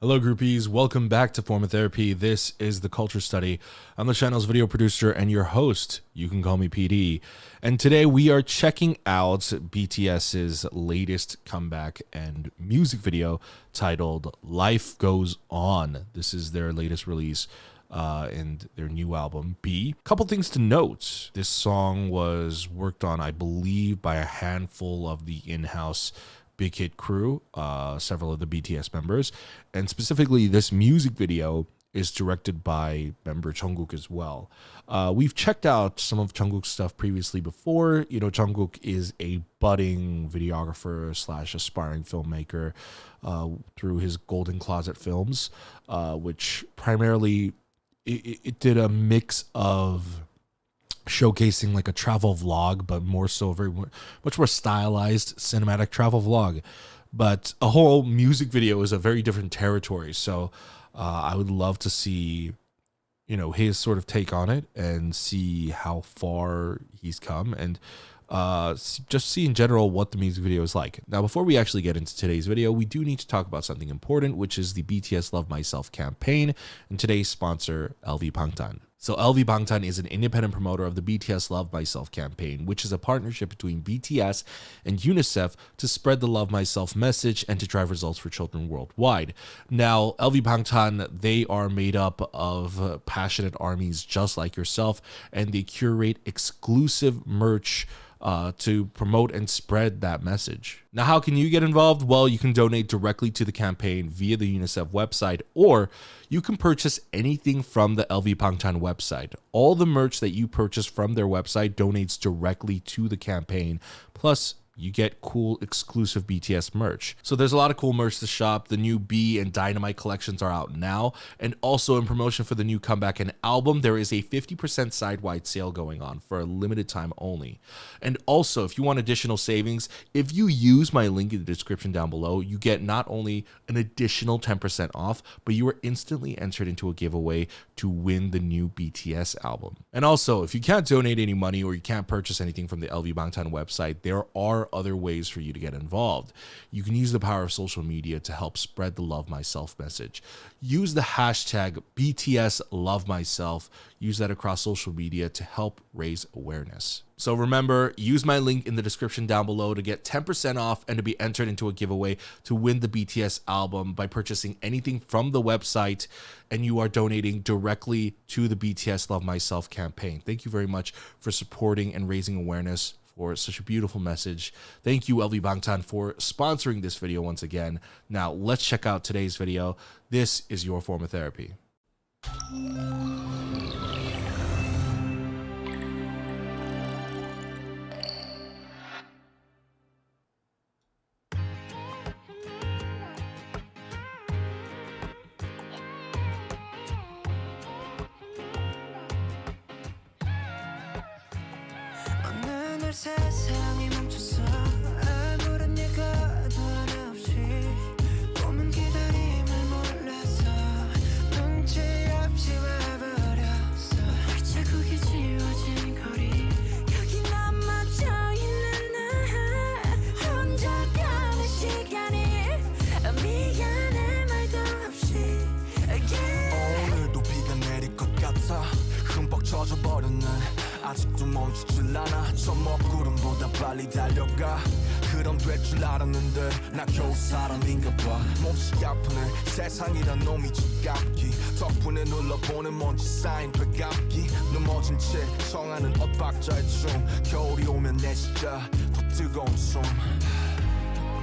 Hello groupies, welcome back to Form of Therapy. This is the Culture Study. I'm the channel's video producer and your host. You can call me PD. And today we are checking out BTS's latest comeback and music video titled Life Goes On. This is their latest release and their new album, B. Couple things to note. This song was worked on, I believe, by a handful of the in-house Big Hit crew, several of the BTS members, and specifically this music video is directed by member Jungkook as well. We've checked out some of Jungkook's stuff previously before. You know, Jungkook is a budding videographer / aspiring filmmaker through his Golden Closet films, which primarily it did a mix of showcasing like a travel vlog, but more so much more stylized cinematic travel vlog. But a whole music video is a very different territory. So I would love to see, you know, his sort of take on it and see how far he's come and just see in general what the music video is like. Now, before we actually get into today's video, we do need to talk about something important, which is the BTS Love Myself campaign and today's sponsor, LV Bangtan. So LV Bangtan is an independent promoter of the BTS Love Myself campaign, which is a partnership between BTS and UNICEF to spread the Love Myself message and to drive results for children worldwide. Now, LV Bangtan, they are made up of passionate armies just like yourself, and they curate exclusive merch to promote and spread that message. Now, how can you get involved? Well, you can donate directly to the campaign via the UNICEF website, or you can purchase anything from the LV Bangtan website. All the merch that you purchase from their website donates directly to the campaign. Plus, you get cool exclusive BTS merch. So there's a lot of cool merch to shop. The new B and Dynamite collections are out now. And also in promotion for the new comeback and album, there is a 50% side-wide sale going on for a limited time only. And also, if you want additional savings, if you use my link in the description down below, you get not only an additional 10% off, but you are instantly entered into a giveaway to win the new BTS album. And also, if you can't donate any money or you can't purchase anything from the LV Bangtan website, there are other ways for you to get involved. You can use the power of social media to help spread the Love Myself message. Use the hashtag BTS Love Myself. Use that across social media to help raise awareness. So remember, use my link in the description down below to get 10% off and to be entered into a giveaway to win the BTS album by purchasing anything from the website, and you are donating directly to the BTS Love Myself campaign. Thank you very much for supporting and raising awareness for such a beautiful message. Thank you, LV Bangtan, for sponsoring this video once again. Now, let's check out today's video. This is your form of therapy. 세상이 멈췄어 아무런 예고도 하나 없이 꿈은 기다림을 몰라서 눈치 없이 와버렸어 자국이 지워진 거리 여기 남아져 있는 나 혼자 가는 시간이 미안해 말도 없이 오늘도 비가 내릴 것 같아 흠뻑 젖어버렸네 아직도 멈추질 않아 저 먹구름보다 빨리 달려가 그럼 될 줄 알았는데 나 겨우 사람인가 봐 몹시 아프네 세상이란 놈이 지갑기 덕분에 눌러보는 먼지 쌓인 되감기 넘어진 채 청하는 엇박자의 춤 겨울이 오면 내 진짜 더 뜨거운 숨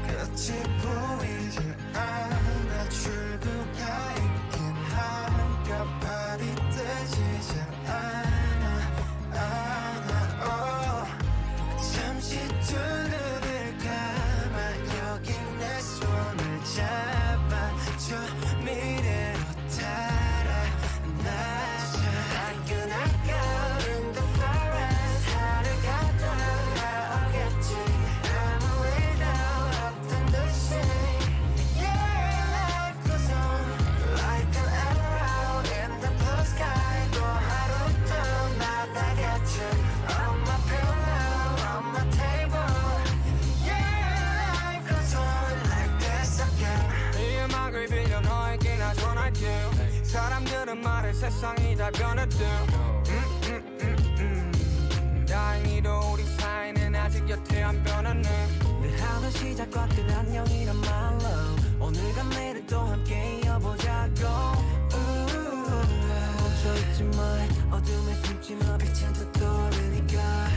끝이 보이지 않아 출구가 있긴 한가발이 뜨지 않아 잠시 두 눈을 감아 여기 내 손을 잡아줘 미래로 달아나자 I could go in the forest 하루가 돌아오겠지 아무 일도 없던 듯이 yeah 사람들은 말해 세상이 다 변했대 다행히도 우리 사이는 아직 여태 안 변했네 늘 하던 시작과 끝 안녕이란 말로 오늘과 내일 또 함께 이어보자고 멈춰있지 말 어둠에 숨지 마 빛은 더 떠오르니까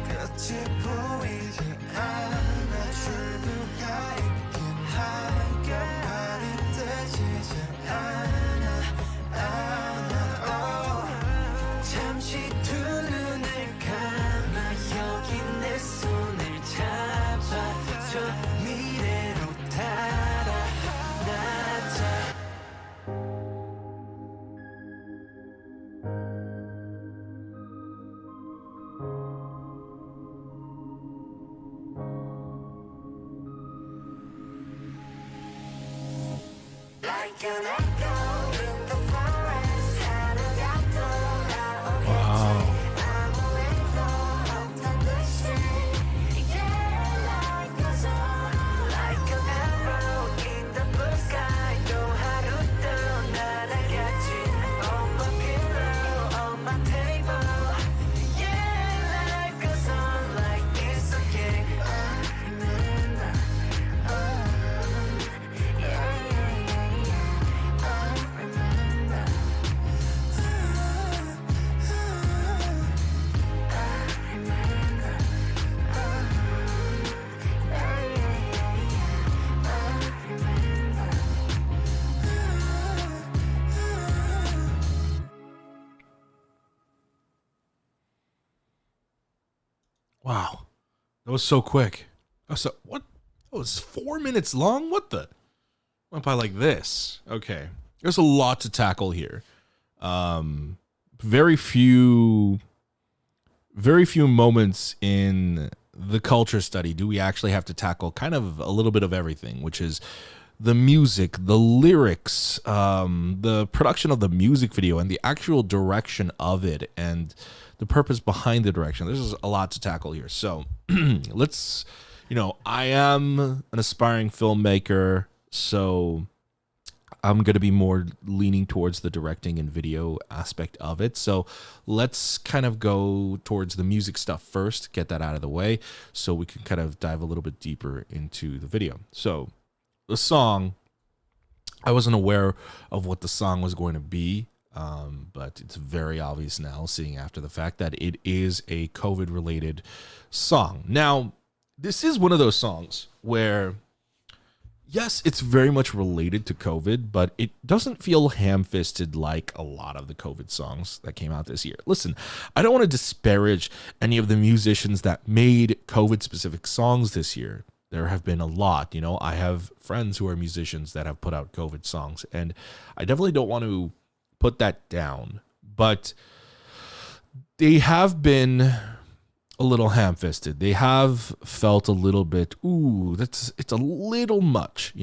끝이 보이지 않아 출구가 있긴 하니까 말이 되지 않아 잠시 두 눈을 감아 여기 내 손을 잡아 저 미래로 달아나자 Like an echo in the forest 하루가 돌아오겠지 아무 일도 없던 듯이 Yeah, life goes on Like an arrow in the blue sky 또 하루 또 날아갔지 On my pillow, on my table Yeah, life goes on like this again I remember Wow, that was so quick. What? That was 4 minutes long. What the? Went by like this. Okay, there's a lot to tackle here. Very few moments in the culture study do we actually have to tackle kind of a little bit of everything, which is the music, the lyrics, the production of the music video, and the actual direction of it, and the purpose behind the direction. There's a lot to tackle here. So let's, I am an aspiring filmmaker, so I'm going to be more leaning towards the directing and video aspect of it. So let's kind of go towards the music stuff first, get that out of the way, so we can kind of dive a little bit deeper into the video. So the song, I wasn't aware of what the song was going to be, but it's very obvious now, seeing after the fact, that it is a COVID-related song. Now, this is one of those songs where, yes, it's very much related to COVID, but it doesn't feel ham-fisted like a lot of the COVID songs that came out this year. Listen, I don't want to disparage any of the musicians that made COVID-specific songs this year. There have been a lot. I have friends who are musicians that have put out COVID songs, and I definitely don't want to put that down. But they have been a little ham-fisted. They have felt a little bit, it's a little much,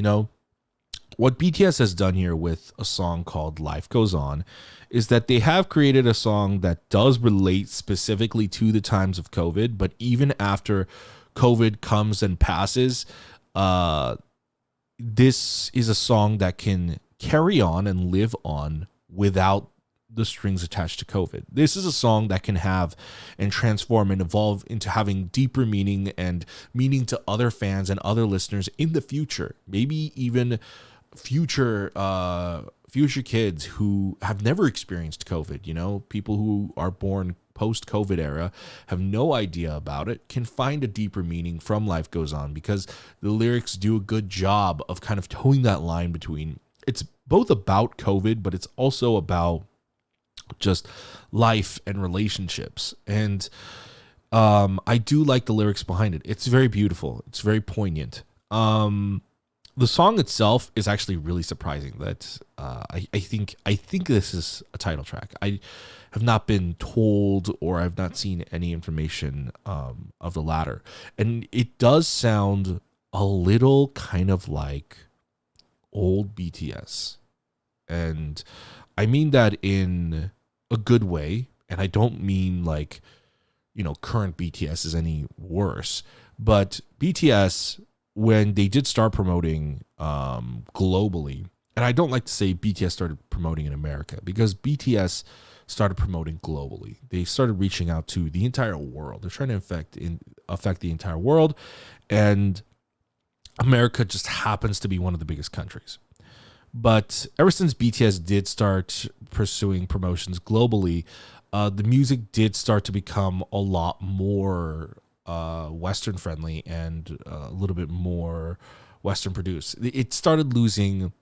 What BTS has done here with a song called Life Goes On is that they have created a song that does relate specifically to the times of COVID, but even after COVID comes and passes, this is a song that can carry on and live on without the strings attached to COVID. This is a song that can have and transform and evolve into having deeper meaning and meaning to other fans and other listeners in the future. Maybe even future kids who have never experienced COVID, people who are born post-COVID era have no idea about it, can find a deeper meaning from Life Goes On, because the lyrics do a good job of kind of towing that line between, it's both about COVID, but it's also about just life and relationships. And I do like the lyrics behind it. It's very beautiful. It's very poignant. The song itself is actually really surprising. That I think this is a title track. I have not been told, or I've not seen any information of the latter. And it does sound a little kind of like old BTS. And I mean that in a good way. And I don't mean like, current BTS is any worse. But BTS, when they did start promoting globally, and I don't like to say BTS started promoting in America, because BTS started promoting globally. They started reaching out to the entire world. They're trying to affect the entire world, and America just happens to be one of the biggest countries. But ever since BTS did start pursuing promotions globally, the music did start to become a lot more Western friendly and a little bit more Western produced. It started losing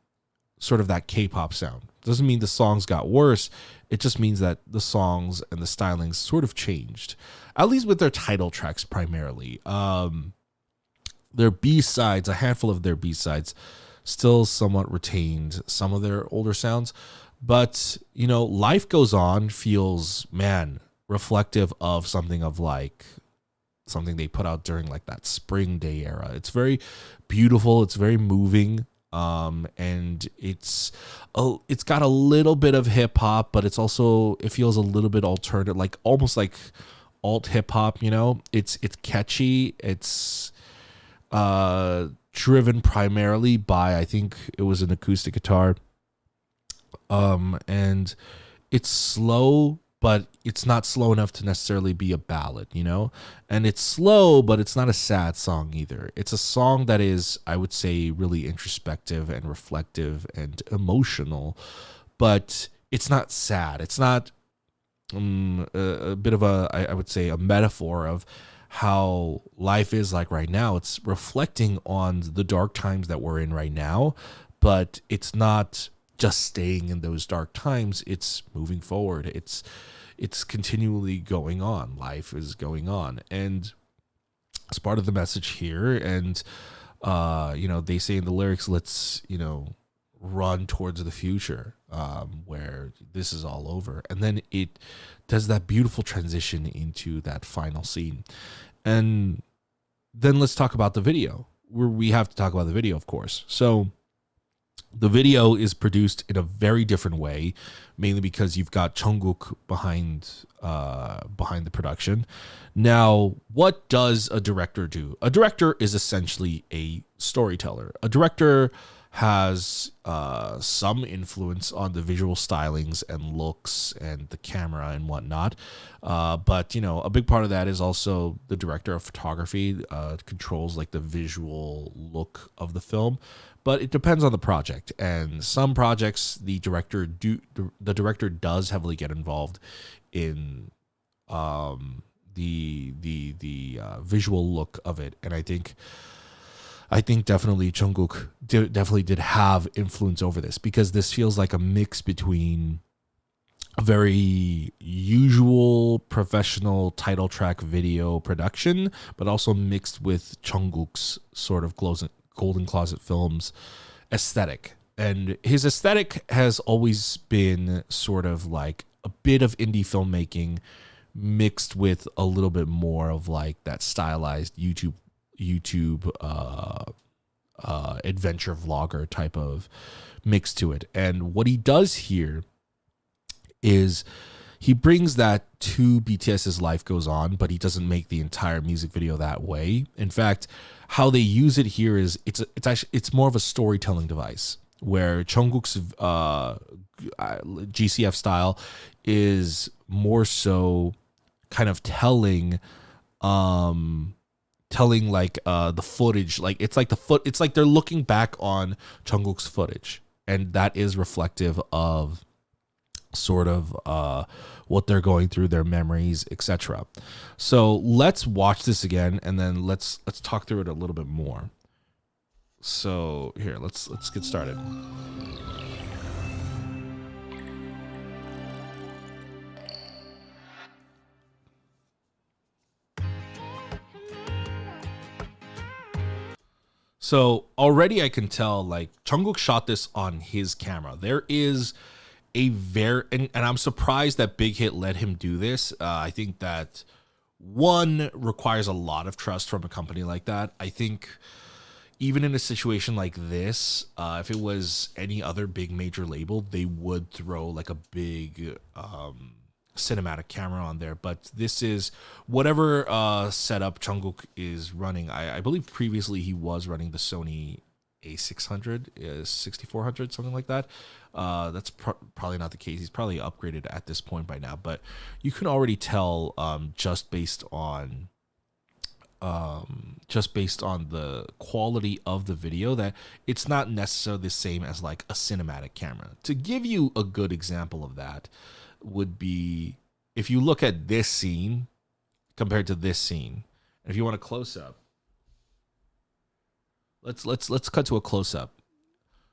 sort of that K-pop sound. Doesn't mean the songs got worse. It just means that the songs and the stylings sort of changed, at least with their title tracks primarily. Their B-sides, a handful of their B-sides, still somewhat retained some of their older sounds. But, Life Goes On feels, reflective of something they put out during like that Spring Day era. It's very beautiful. It's very moving. And it's got a little bit of hip hop, but it feels a little bit alternative, like almost like alt hip hop, it's catchy. It's, driven primarily by, I think it was an acoustic guitar. And it's slow, but it's not slow enough to necessarily be a ballad, and it's slow, but it's not a sad song either. It's a song that is, I would say, really introspective and reflective and emotional, but it's not sad. It's not a bit of I would say, a metaphor of how life is like right now. It's reflecting on the dark times that we're in right now, but it's not just staying in those dark times. It's moving forward. It's continually going on. Life is going on, and it's part of the message here. And they say in the lyrics, let's run towards the future, where this is all over. And then it does that beautiful transition into that final scene. And then let's talk about the video. We have to talk about the video, of course. So the video is produced in a very different way, mainly because you've got Jungkook behind the production. Now, what does a director do? A director is essentially a storyteller. A director has some influence on the visual stylings and looks and the camera and whatnot. But, a big part of that is also the director of photography controls like the visual look of the film. But it depends on the project. And some projects, the director does heavily get involved in the visual look of it. And I think definitely Jungkook definitely did have influence over this, because this feels like a mix between a very usual professional title track video production, but also mixed with Jungkook's sort of Golden Closet Films aesthetic. And his aesthetic has always been sort of like a bit of indie filmmaking mixed with a little bit more of like that stylized YouTube adventure vlogger type of mix to it. And what he does here is he brings that to BTS's Life Goes On, but he doesn't make the entire music video that way. In fact, how they use it here is it's more of a storytelling device, where Jungkook's GCF style is more so kind of telling like the footage, like it's like they're looking back on Jungkook's footage, and that is reflective of sort of what they're going through, their memories, etc. So let's watch this again, and then let's talk through it a little bit more. So here, let's get started. So already I can tell, like, Jungkook shot this on his camera. There is a and I'm surprised that Big Hit let him do this. I think that one requires a lot of trust from a company like that. I think even in a situation like this, if it was any other big major label, they would throw like a big cinematic camera on there. But this is whatever setup Jungkook is running. I believe previously he was running the Sony A600, 6400, something like that. That's probably not the case. He's probably upgraded at this point by now, but you can already tell just based on the quality of the video that it's not necessarily the same as like a cinematic camera. To give you a good example of that would be if you look at this scene compared to this scene. If you want a close up, let's cut to a close up.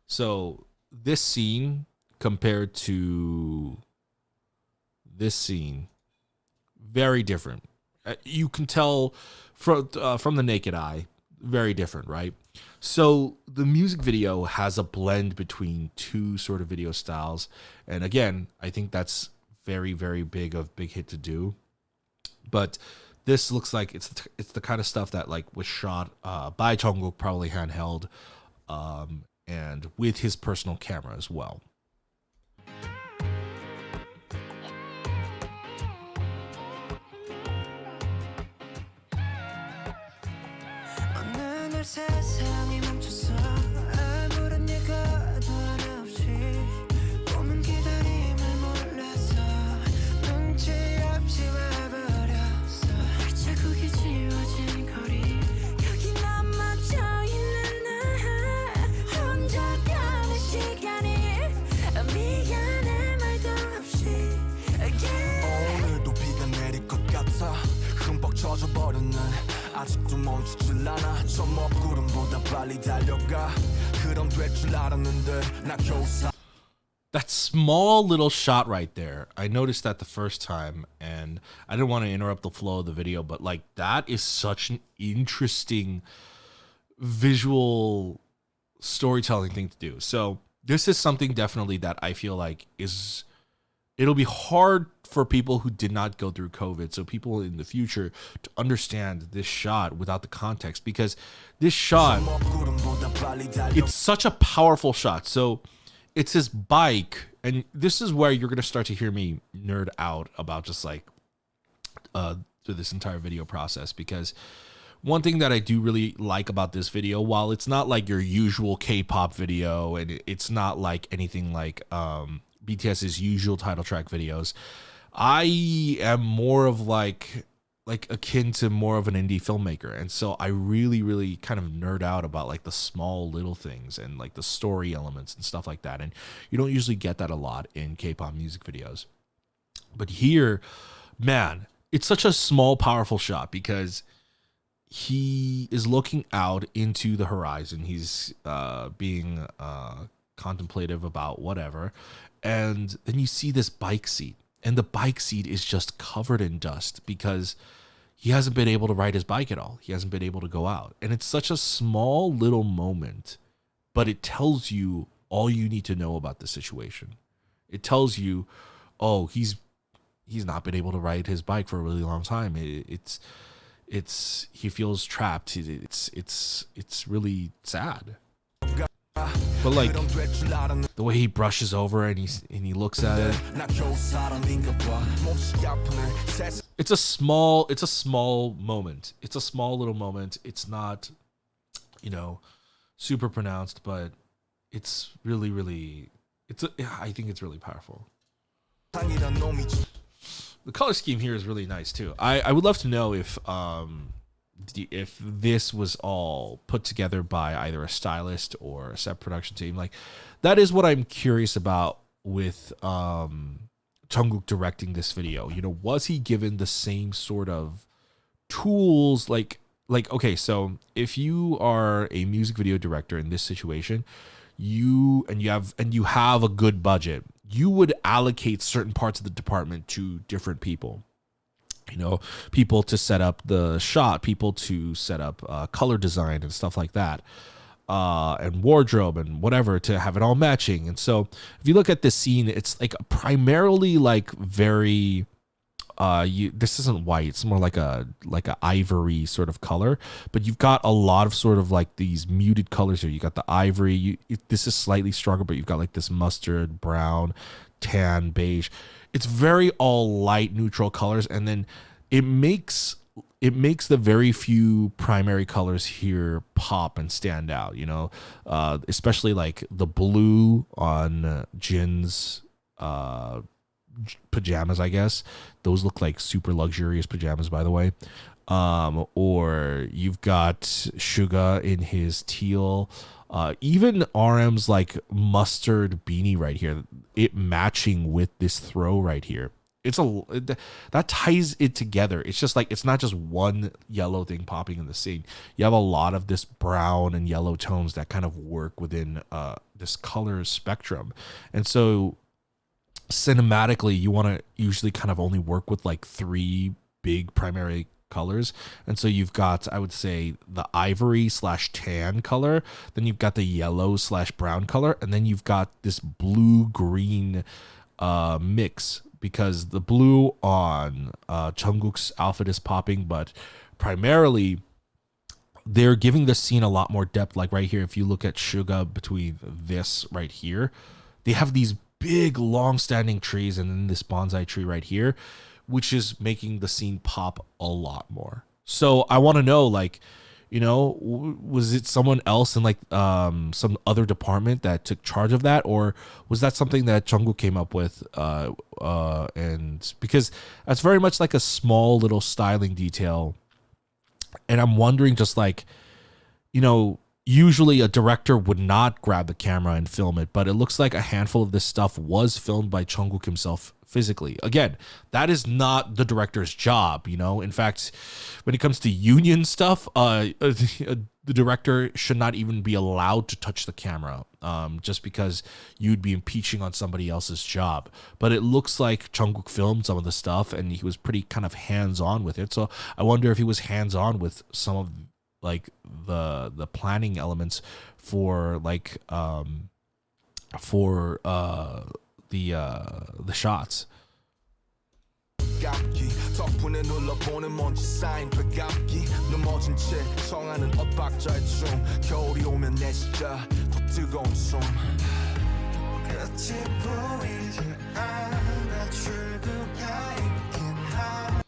So this scene compared to this scene, very different. You can tell from the naked eye, very different, right? So the music video has a blend between two sort of video styles, and again, I think that's very, very big hit to do. But this looks like it's the kind of stuff that like was shot by Jungkook, probably handheld, and with his personal camera as well. 아직도 멈추질 않아 저 먹구름보다 빨리 달려가 그럼 될 줄 알았는데 나 겨우 That small little shot right there, I noticed that the first time, and I didn't want to interrupt the flow of the video, but like that is such an interesting visual storytelling thing to do. So this is something definitely that I feel like it'll be hard for people who did not go through COVID, so people in the future, to understand this shot without the context, because this shot, it's such a powerful shot. So it's his bike, and this is where you're going to start to hear me nerd out about just like through this entire video process, because one thing that I do really like about this video, while it's not like your usual K-pop video, and it's not like anything like BTS's usual title track videos, I am more of like akin to more of an indie filmmaker, and so I really kind of nerd out about like the small little things and like the story elements and stuff like that, and you don't usually get that a lot in K-pop music videos. But here, man, it's such a small powerful shot because he is looking out into the horizon. He's being contemplative about whatever, and then you see this bike seat, and the bike seat is just covered in dust because he hasn't been able to ride his bike at all. He hasn't been able to go out, and it's such a small little moment, but it tells you all you need to know about the situation. It tells you, oh, he's not been able to ride his bike for a really long time. It's he feels trapped. It's really sad. But like the way he brushes over and he looks at it, it's a small moment. It's a small little moment. It's not, super pronounced, but it's really I think it's really powerful. The color scheme here is really nice too. I would love to know if this was all put together by either a stylist or a set production team. Like, that is what I'm curious about with Jungkook directing this video. Was he given the same sort of tools? Like okay, so if you are a music video director in this situation, you have a good budget, you would allocate certain parts of the department to different people. People to set up the shot, people to set up color design and stuff like that, and wardrobe and whatever, to have it all matching. And so if you look at this scene, it's like primarily like very this isn't white, it's more like a ivory sort of color, but you've got a lot of sort of like these muted colors here. You got the ivory, this is slightly stronger, but you've got like this mustard, brown, tan, beige. It's very all light neutral colors, and then it makes it makes the very few primary colors here pop and stand out, you know, especially like the blue on Jin's pajamas, I guess. Those look like super luxurious pajamas, by the way. Or you've got Suga in his teal. Even RM's like mustard beanie right here, it matching with this throw right here. That ties it together. It's just like, it's not just one yellow thing popping in the scene. You have a lot of this brown and yellow tones that kind of work within this color spectrum. And so cinematically, you want to usually kind of only work with like 3 big primary colors. And so you've got, I would say, the ivory / tan color, then you've got the yellow / brown color, and then you've got this blue green mix, because the blue on Jungkook's outfit is popping, but primarily they're giving the scene a lot more depth. Like right here, if you look at Suga between this right here, they have these big long standing trees and then this bonsai tree right here, which is making the scene pop a lot more. So I want to know, like, you know, was it someone else in like some other department that took charge of that, or was that something that Jungkook came up with? And because that's very much like a small little styling detail, and I'm wondering, just like, you know, usually a director would not grab the camera and film it, but it looks like a handful of this stuff was filmed by Jungkook himself physically. Again, that is not the director's job, you know. In fact, when it comes to union stuff, the director should not even be allowed to touch the camera, just because you'd be impeaching on somebody else's job. But it looks like Jungkook filmed some of the stuff and he was pretty kind of hands-on with it. So I wonder if he was hands-on with some of like the planning elements for like the shots. 덕분에 눌러보는 먼지 쌓인 배감기 넘어진 채 청하는 엇박자의 춤 겨울이 오면 내 진짜 더 뜨거운 숨 끝이 보이지 않아 출구가 있긴 하.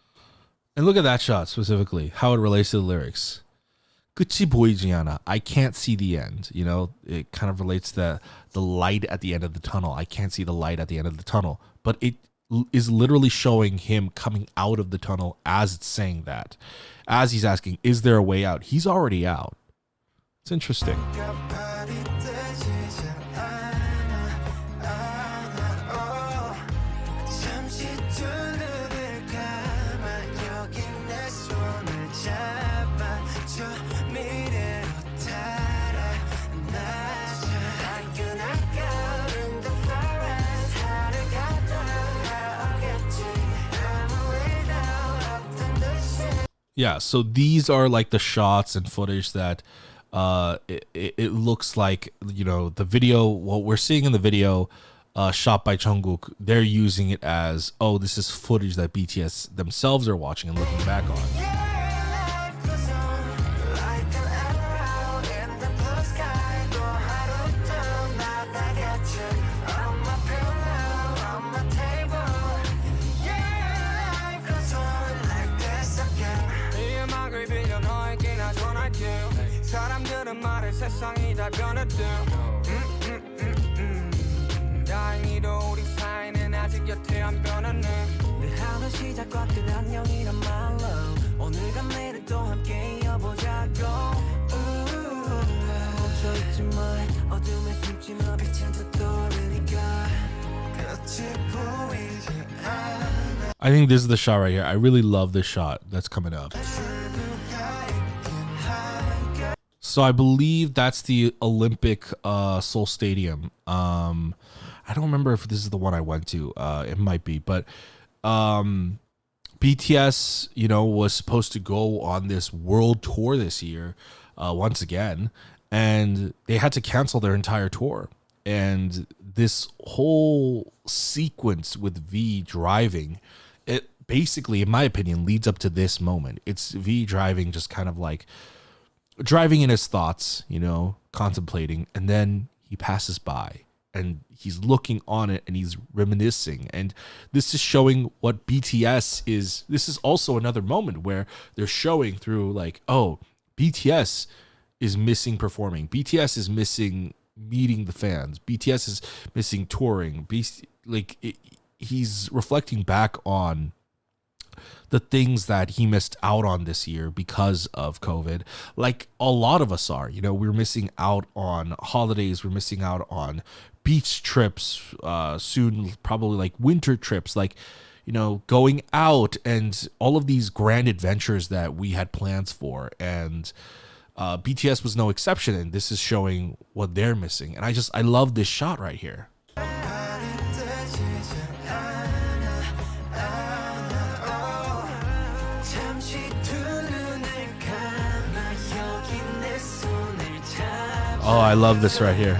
And look at that shot specifically, how it relates to the lyrics. 끝이 보이지 않아. I can't see the end. You know, it kind of relates to the light at the end of the tunnel. I can't see the light at the end of the tunnel. But it is literally showing him coming out of the tunnel as it's saying that. As he's asking, is there a way out? He's already out. It's interesting. Yeah, so these are like the shots and footage that it looks like, you know, the video, what we're seeing in the video shot by Jungkook, they're using it as, oh, this is footage that BTS themselves are watching and looking back on. 세상이 다 변했대. 다행히도 우리 사이는 아직 여태 안 변했네. 늘 하루 시작과 끝 안녕이란 말로 오늘과 내일을 또 함께 이어보자고. 멈춰있지 마 어둠에 숨지 마 빛은 더 떠오르니까 끝이 보이지 않아. I think this is the shot right here. I really love this shot that's coming up. So I believe that's the Olympic Seoul Stadium. I don't remember if this is the one I went to. It might be, but BTS, you know, was supposed to go on this world tour this year, once again, and they had to cancel their entire tour. And this whole sequence with V driving, it basically, in my opinion, leads up to this moment. It's V driving, just kind of like driving in his thoughts, you know, contemplating, and then he passes by and he's looking on it and he's reminiscing. And this is showing what BTS is. This is also another moment where they're showing through like, oh, BTS is missing performing. BTS is missing meeting the fans. BTS is missing touring. He's reflecting back on the things that he missed out on this year because of COVID. Like a lot of us are, we're missing out on holidays. We're missing out on beach trips, soon, probably like winter trips, like, going out and all of these grand adventures that we had plans for. And BTS was no exception. And this is showing what they're missing. And I love this shot right here. Oh, I love this right here.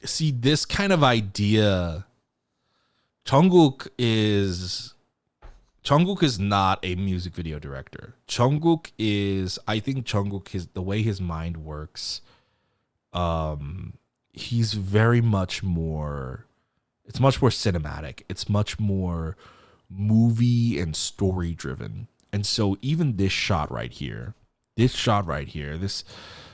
See, this kind of idea, Jungkook is not a music video director. I think Jungkook, the way his mind works, he's very much more, it's much more cinematic. It's much more movie and story driven. And so even this shot right here, this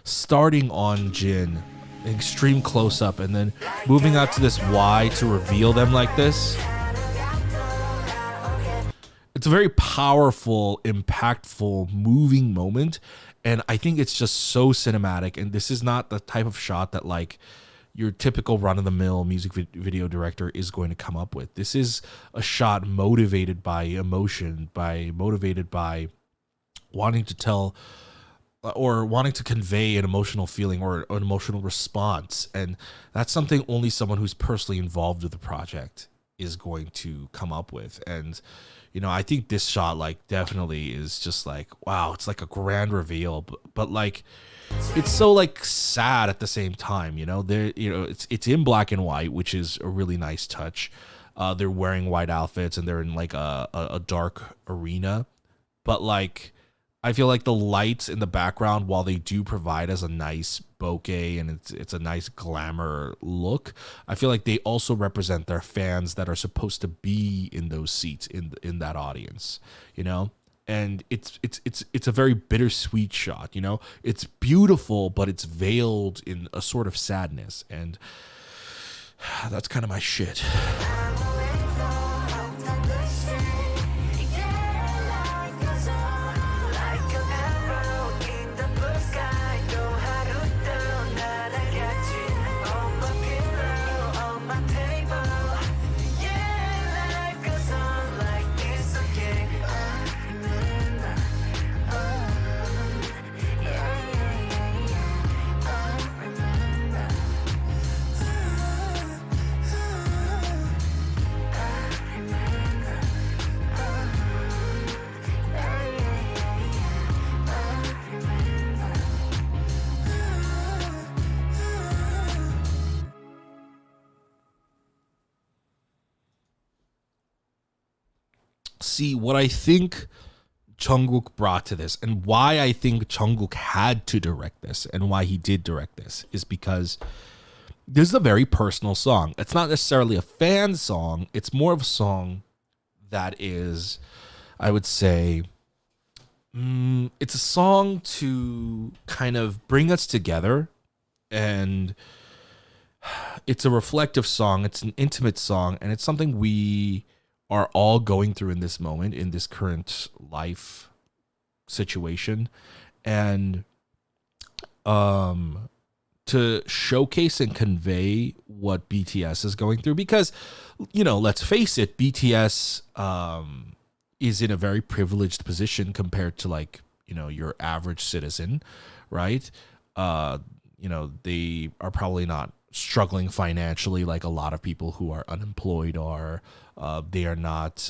starting on Jin, extreme close up, and then moving out to this Y to reveal them like this. It's a very powerful, impactful, moving moment. And I think it's just so cinematic. And this is not the type of shot that like your typical run-of-the-mill music video director is going to come up with. This is a shot motivated by emotion, motivated by wanting to tell or wanting to convey an emotional feeling or an emotional response. And that's something only someone who's personally involved with the project is going to come up with. And, I think this shot like definitely is just like, wow, it's like a grand reveal, but like, it's so like sad at the same time, it's in black and white, which is a really nice touch. They're wearing white outfits and they're in like a dark arena, but like, I feel like the lights in the background, while they do provide us a nice bokeh and it's a nice glamour look, I feel like they also represent their fans that are supposed to be in those seats in that audience, And it's a very bittersweet shot, It's beautiful, but it's veiled in a sort of sadness, and that's kind of my shit. See, what I think Jungkook brought to this and why I think Jungkook had to direct this and why he did direct this is because this is a very personal song. It's not necessarily a fan song. It's more of a song that is, I would say, it's a song to kind of bring us together, and it's a reflective song. It's an intimate song, and it's something we are all going through in this moment, in this current life situation. And to showcase and convey what BTS is going through, because, let's face it, BTS is in a very privileged position compared to like, your average citizen, right? They are probably not struggling financially, like a lot of people who are unemployed are. They are not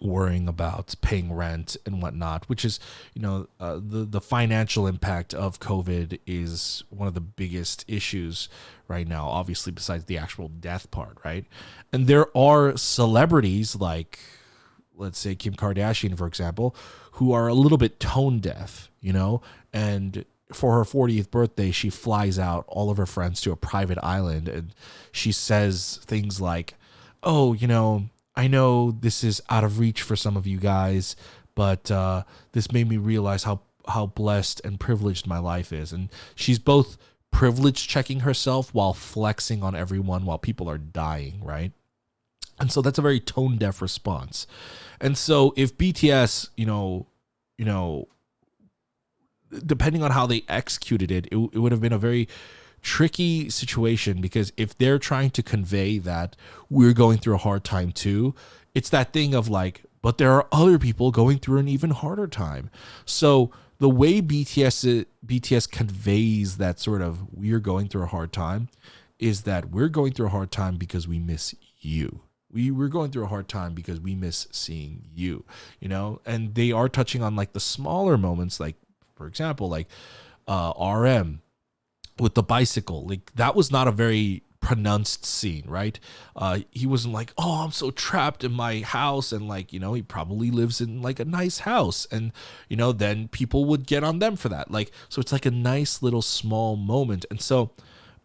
worrying about paying rent and whatnot, which is, the financial impact of COVID is one of the biggest issues right now, obviously, besides the actual death part, right? And there are celebrities like, let's say, Kim Kardashian, for example, who are a little bit tone deaf, and for her 40th birthday, she flies out all of her friends to a private island, and she says things like, oh, I know this is out of reach for some of you guys, but this made me realize how blessed and privileged my life is. And she's both privilege checking herself while flexing on everyone while people are dying, right? And so that's a very tone deaf response. And so if BTS, depending on how they executed it, it would have been a very tricky situation, because if they're trying to convey that we're going through a hard time too, it's that thing of like, but there are other people going through an even harder time. So the way BTS conveys that sort of we're going through a hard time is that we're going through a hard time because we miss you. We're going through a hard time because we miss seeing you, and they are touching on like the smaller moments, like, for example, like RM with the bicycle. Like, that was not a very pronounced scene, right? He wasn't like, oh, I'm so trapped in my house, and like, he probably lives in like a nice house, and then people would get on them for that. Like, so it's like a nice little small moment. And so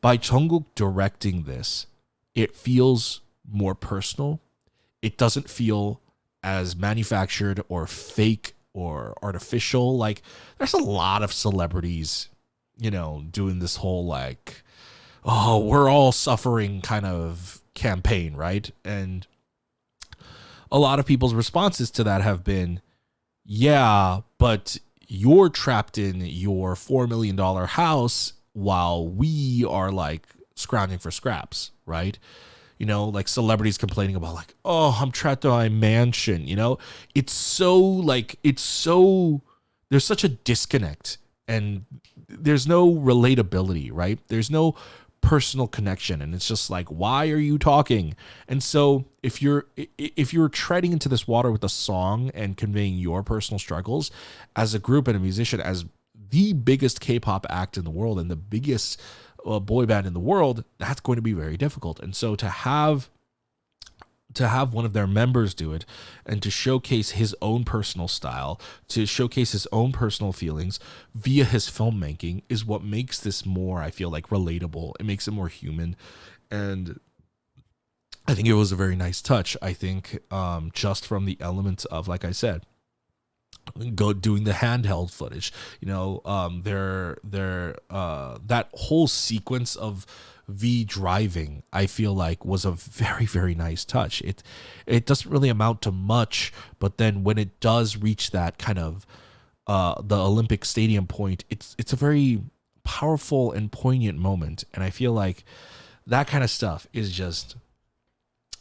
by Jungkook directing this, it feels more personal. It doesn't feel as manufactured or fake or artificial. Like, there's a lot of celebrities, doing this whole like, oh, we're all suffering kind of campaign, right? And a lot of people's responses to that have been, yeah, but you're trapped in your $4 million house while we are like scrounging for scraps, right? Like celebrities complaining about like, oh, I'm trapped in my mansion. It's so there's such a disconnect, and there's no relatability, right? There's no personal connection, and it's just like, why are you talking? And so if you're treading into this water with a song and conveying your personal struggles as a group and a musician, as the biggest K-pop act in the world and the biggest boy band in the world, that's going to be very difficult. And so to have one of their members do it, and to showcase his own personal style, to showcase his own personal feelings via his filmmaking, is what makes this more, I feel like, relatable. It makes it more human. And I think it was a very nice touch. I think just from the elements of, like I said, doing the handheld footage, that whole sequence of V driving, I feel like, was a very, very nice touch. It doesn't really amount to much, but then when it does reach that kind of the Olympic Stadium point, it's a very powerful and poignant moment. And I feel like that kind of stuff is just,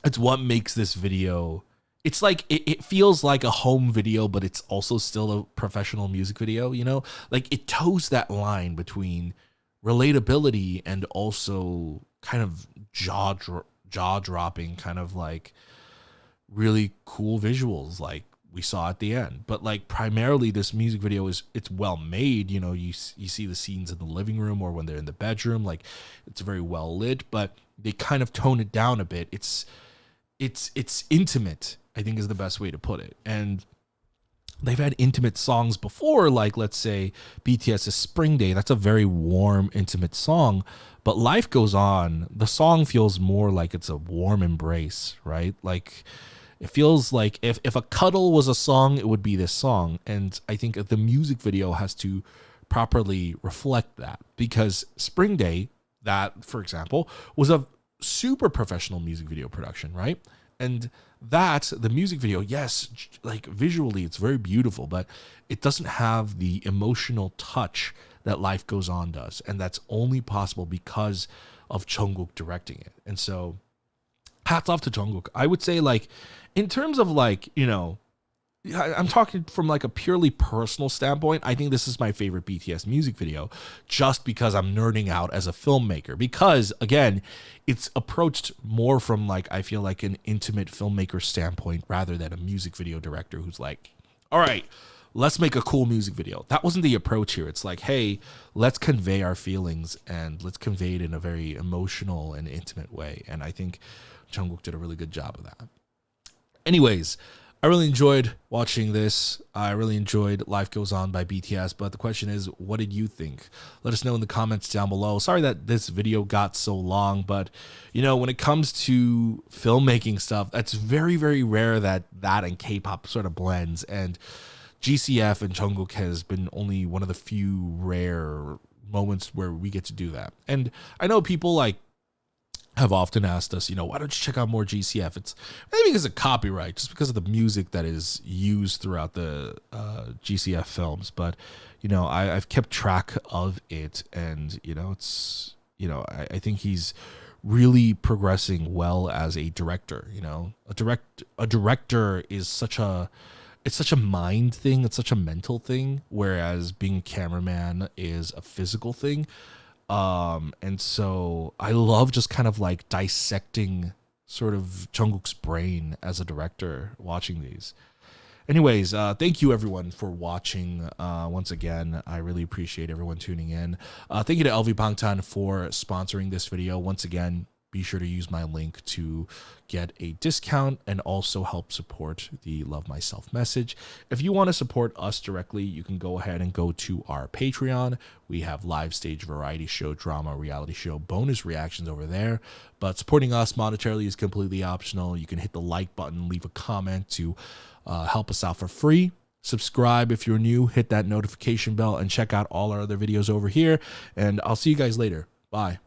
it's what makes this video. It's like, it feels like a home video, but it's also still a professional music video, Like, it toes that line between relatability and also kind of jaw-dropping, kind of like really cool visuals like we saw at the end. But like, primarily this music video it's well made. You see the scenes in the living room or when they're in the bedroom, like it's very well lit, but they kind of tone it down a bit. It's intimate, I think, is the best way to put it. And they've had intimate songs before, like, let's say, BTS's Spring Day. That's a very warm, intimate song. But Life Goes On, the song feels more like it's a warm embrace, right? Like, it feels like if a cuddle was a song, it would be this song. And I think the music video has to properly reflect that, because Spring Day, that, for example, was a super professional music video production, right? And the music video, yes, like visually it's very beautiful, but it doesn't have the emotional touch that Life Goes On does. And that's only possible because of Jungkook directing it. And so hats off to Jungkook. I would say, like, in terms of like, I'm talking from like a purely personal standpoint. I think this is my favorite BTS music video just because I'm nerding out as a filmmaker. Because again, it's approached more from like, I feel like an intimate filmmaker standpoint rather than a music video director who's like, all right, let's make a cool music video. That wasn't the approach here. It's like, hey, let's convey our feelings and let's convey it in a very emotional and intimate way. And I think Jungkook did a really good job of that. Anyways, I really enjoyed watching this. I really enjoyed Life Goes On by BTS, but the question is, what did you think? Let us know in the comments down below. Sorry that this video got so long, but you know, when it comes to filmmaking stuff, that's very, very rare that and K-pop sort of blends, and GCF and Jungkook has been only one of the few rare moments where we get to do that. And I know people like have often asked us, you know, why don't you check out more GCF? It's maybe because of copyright, just because of the music that is used throughout the GCF films. But, you know, I've kept track of it, and, you know, it's, you know, I think he's really progressing well as a director. You know, a director is such a mind thing. It's such a mental thing, whereas being a cameraman is a physical thing. And so I love just kind of like dissecting sort of Jungkook's brain as a director watching these. Anyways, thank you everyone for watching. Once again, I really appreciate everyone tuning in. Thank you to LV Bangtan for sponsoring this video. Once again, be sure to use my link to get a discount and also help support the Love Myself message. If you want to support us directly, you can go ahead and go to our Patreon. We have live stage variety show, drama, reality show, bonus reactions over there. But supporting us monetarily is completely optional. You can hit the like button, leave a comment to help us out for free. Subscribe if you're new, hit that notification bell, and check out all our other videos over here. And I'll see you guys later. Bye.